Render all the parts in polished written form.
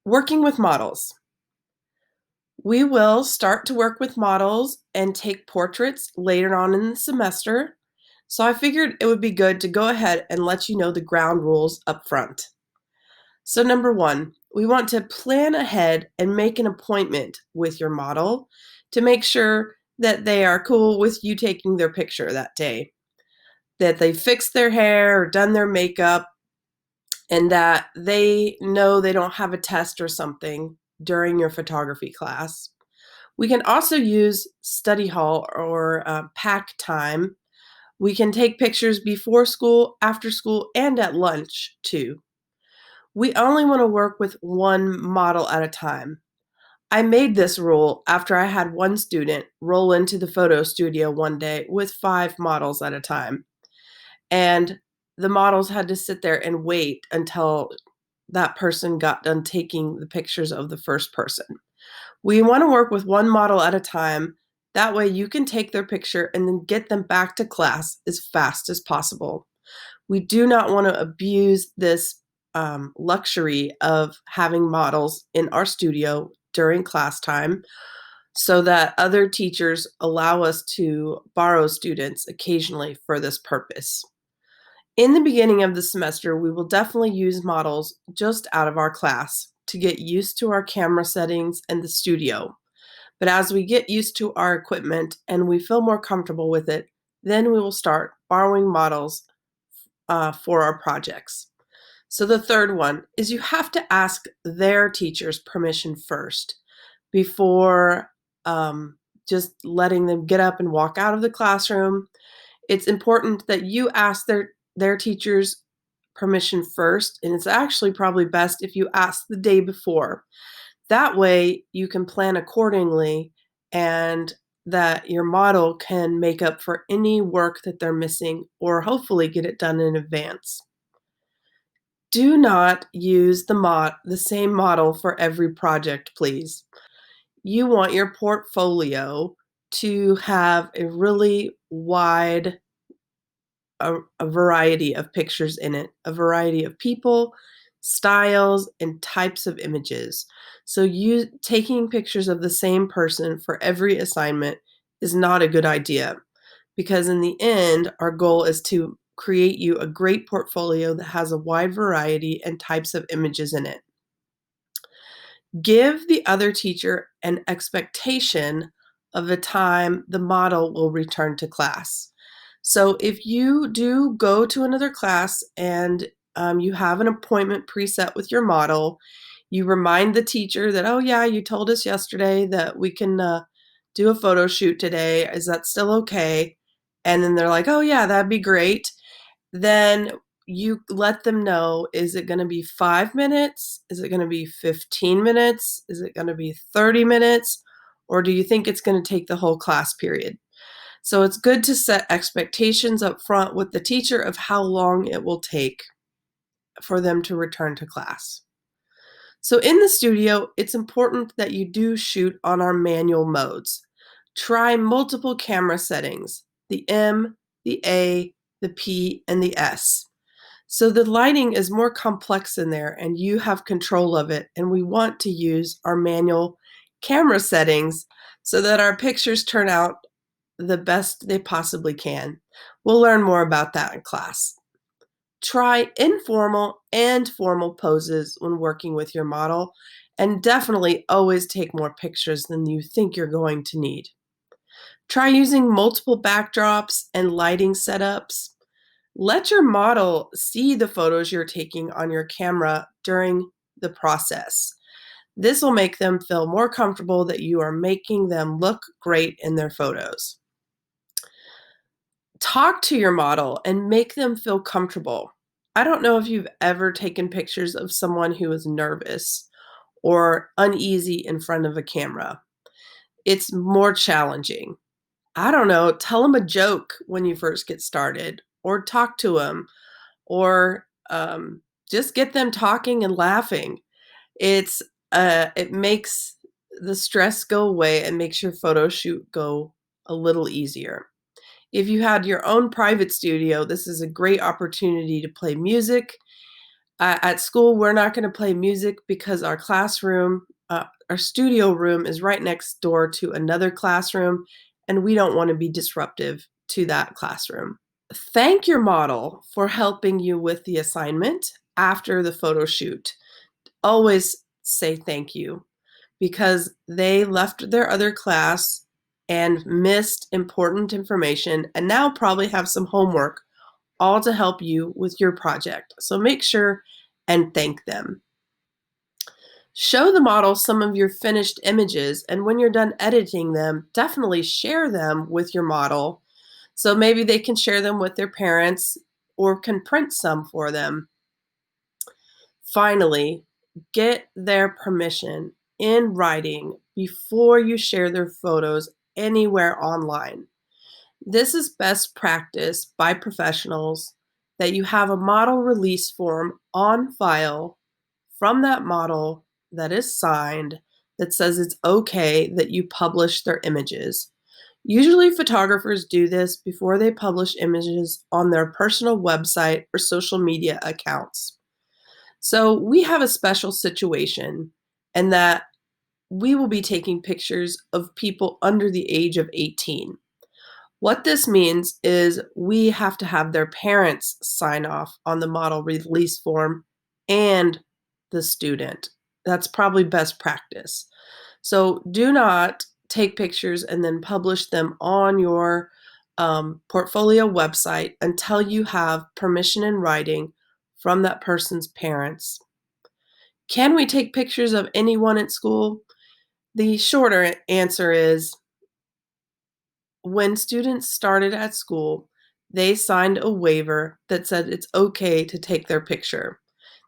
Working with models. We will start to work with models and take portraits later on in the semester. So I figured it would be good to go ahead and let you know the ground rules up front. So number one, we want to plan ahead and make an appointment with your model to make sure that they are cool with you taking their picture that day, that they fixed their hair or done their makeup, and that they know they don't have a test or something during your photography class. We can also use study hall or pack time. We can take pictures before school, after school, and at lunch too. We only want to work with one model at a time. I made this rule after I had one student roll into the photo studio one day with 5 models at a time. And the models had to sit there and wait until that person got done taking the pictures of the first person. We want to work with one model at a time. That way you can take their picture and then get them back to class as fast as possible. We do not want to abuse this luxury of having models in our studio during class time so that other teachers allow us to borrow students occasionally for this purpose. In the beginning of the semester, we will definitely use models just out of our class to get used to our camera settings and the studio. But as we get used to our equipment and we feel more comfortable with it, then we will start borrowing models for our projects. So the third one is you have to ask their teacher's permission first before just letting them get up and walk out of the classroom. It's important that you ask their teacher's permission first, and it's actually probably best if you ask the day before. That way you can plan accordingly and that your model can make up for any work that they're missing or hopefully get it done in advance. Do not use the same model for every project, please. You want your portfolio to have a really wide a variety of pictures in it, a variety of people, styles, and types of images. So you taking pictures of the same person for every assignment is not a good idea because in the end, our goal is to create you a great portfolio that has a wide variety and types of images in it. Give the other teacher an expectation of the time the model will return to class. So if you do go to another class and you have an appointment preset with your model, you remind the teacher that, oh, yeah, you told us yesterday that we can do a photo shoot today. Is that still okay? And then they're like, oh, yeah, that'd be great. Then you let them know, is it going to be 5 minutes? Is it going to be 15 minutes? Is it going to be 30 minutes? Or do you think it's going to take the whole class period? So it's good to set expectations up front with the teacher of how long it will take for them to return to class. So in the studio, it's important that you do shoot on our manual modes. Try multiple camera settings, the M, the A, the P, and the S. So the lighting is more complex in there and you have control of it. And we want to use our manual camera settings so that our pictures turn out the best they possibly can. We'll learn more about that in class. Try informal and formal poses when working with your model, and definitely always take more pictures than you think you're going to need. Try using multiple backdrops and lighting setups. Let your model see the photos you're taking on your camera during the process. This will make them feel more comfortable that you are making them look great in their photos. Talk to your model and make them feel comfortable. I don't know if you've ever taken pictures of someone who is nervous or uneasy in front of a camera. It's more challenging. I don't know, tell them a joke when you first get started, or talk to them, or just get them talking and laughing. It makes the stress go away and makes your photo shoot go a little easier. If you had your own private studio, this is a great opportunity to play music At school, we're not going to play music because our classroom, our studio room is right next door to another classroom, and we don't want to be disruptive to that classroom. Thank your model for helping you with the assignment after the photo shoot. Always say thank you because they left their other class and missed important information and now probably have some homework all to help you with your project. So make sure and thank them. Show the model some of your finished images, and when you're done editing them, definitely share them with your model. So maybe they can share them with their parents or can print some for them. Finally, get their permission in writing before you share their photos anywhere online. This is best practice by professionals that you have a model release form on file from that model that is signed that says it's okay that you publish their images. Usually, photographers do this before they publish images on their personal website or social media accounts. So, we have a special situation in that we will be taking pictures of people under the age of 18. What this means is we have to have their parents sign off on the model release form and the student. That's probably best practice. So do not take pictures and then publish them on your portfolio website until you have permission in writing from that person's parents. Can we take pictures of anyone at school? The shorter answer is when students started at school, they signed a waiver that said it's okay to take their picture.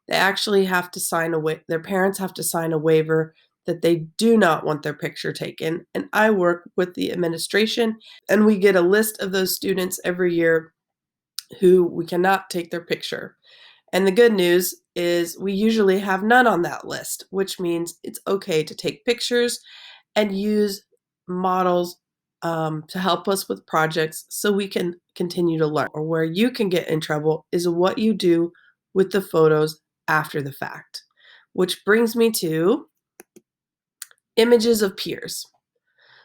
They actually have to sign their parents have to sign a waiver that they do not want their picture taken. And I work with the administration, and we get a list of those students every year who we cannot take their picture. And the good news is we usually have none on that list, which means it's okay to take pictures and use models to help us with projects so we can continue to learn. Or where you can get in trouble is what you do with the photos after the fact, which brings me to images of peers.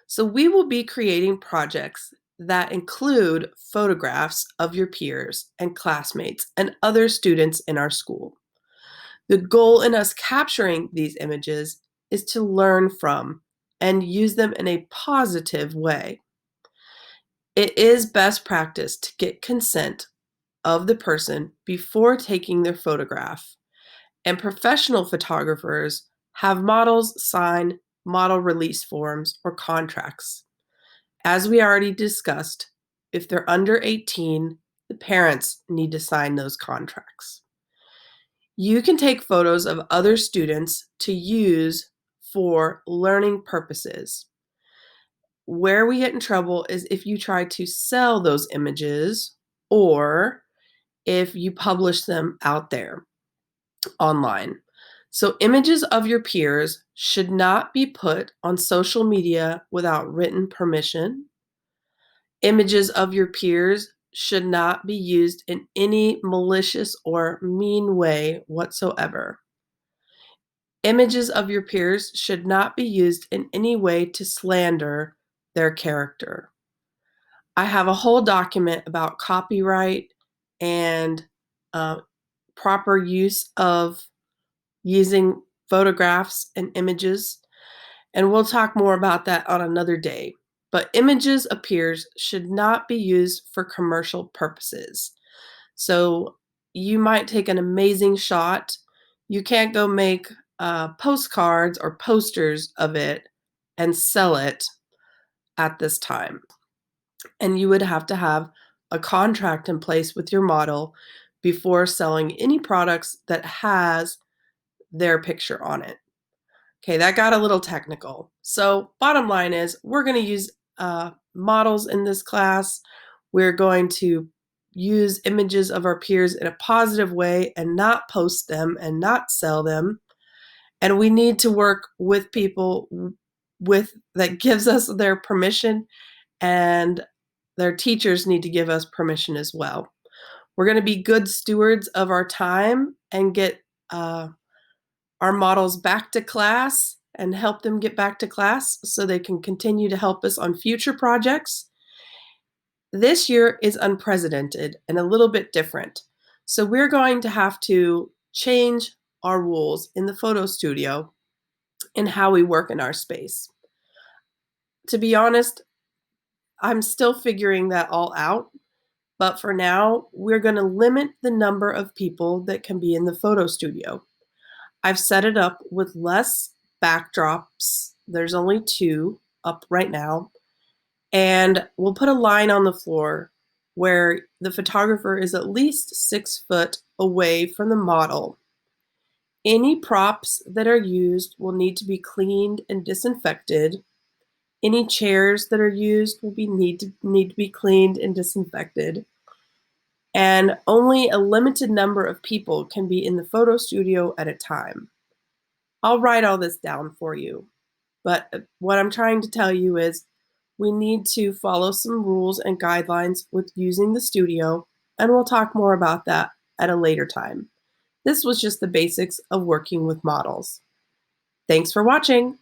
So we will be creating projects that include photographs of your peers and classmates and other students in our school. The goal in us capturing these images is to learn from and use them in a positive way. It is best practice to get consent of the person before taking their photograph, and professional photographers have models sign model release forms or contracts. As we already discussed, if they're under 18, the parents need to sign those contracts. You can take photos of other students to use for learning purposes. Where we get in trouble is if you try to sell those images or if you publish them out there online. So, images of your peers should not be put on social media without written permission. Images of your peers should not be used in any malicious or mean way whatsoever. Images of your peers should not be used in any way to slander their character. I have a whole document about copyright and uh, proper use of using photographs and images, and we'll talk more about that on another day. But images of peers should not be used for commercial purposes. So you might take an amazing shot. You can't go make postcards or posters of it and sell it at this time. And you would have to have a contract in place with your model before selling any products that has their picture on it. Okay, that got a little technical. So bottom line is we're going to use models in this class. We're going to use images of our peers in a positive way and not post them and not sell them. And we need to work with people that gives us their permission, and their teachers need to give us permission as well. We're going to be good stewards of our time and get our models back to class and help them get back to class so they can continue to help us on future projects. This year is unprecedented and a little bit different. So we're going to have to change our rules in the photo studio and how we work in our space. To be honest, I'm still figuring that all out, but for now, we're going to limit the number of people that can be in the photo studio. I've set it up with less backdrops. There's only 2 up right now. And we'll put a line on the floor where the photographer is at least 6 foot away from the model. Any props that are used will need to be cleaned and disinfected. Any chairs that are used will need to be cleaned and disinfected. And only a limited number of people can be in the photo studio at a time. I'll write all this down for you, but what I'm trying to tell you is we need to follow some rules and guidelines with using the studio, and we'll talk more about that at a later time. This was just the basics of working with models. Thanks for watching.